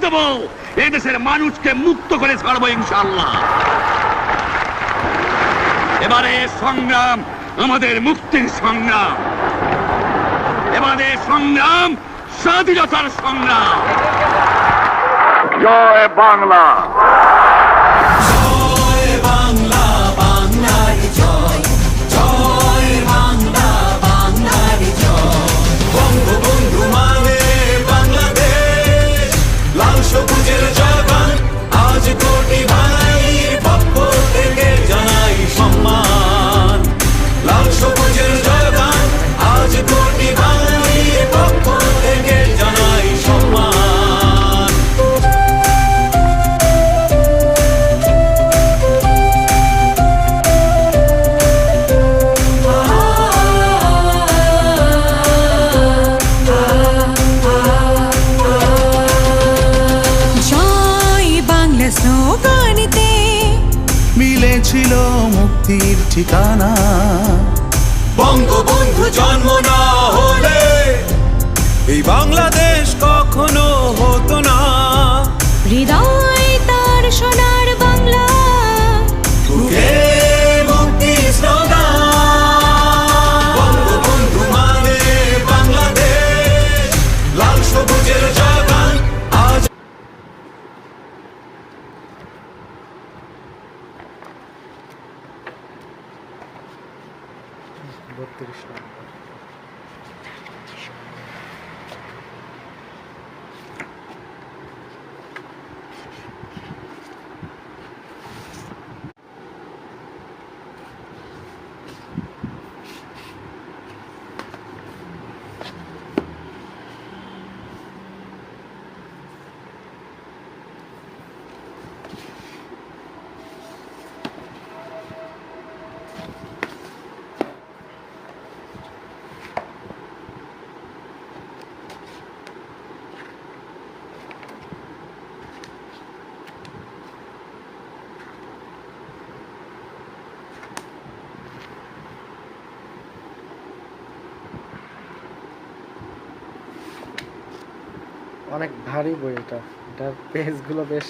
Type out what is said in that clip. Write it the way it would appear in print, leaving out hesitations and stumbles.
দেবো, এদেশের মানুষকে মুক্ত করে ছাড়বো ইনশাআল্লাহ। এবারে সংগ্রাম আমাদের মুক্তির সংগ্রাম, এবারে সংগ্রাম স্বাধীনতার সংগ্রাম। জয় বাংলা। মিলেছিল মুক্তির ঠিকানা। বঙ্গবন্ধু জন্ম না হলে এই বাংলাদেশ কখনো হতো না। হৃদয় তার সোনার বাংলা, বুকে মুক্তির স্লোগান। বঙ্গবন্ধু মানে বাংলাদেশ, লাল সবুজের জয়গান আজ। অনেক ভারী বই এটা, এটার পেজগুলো বেশ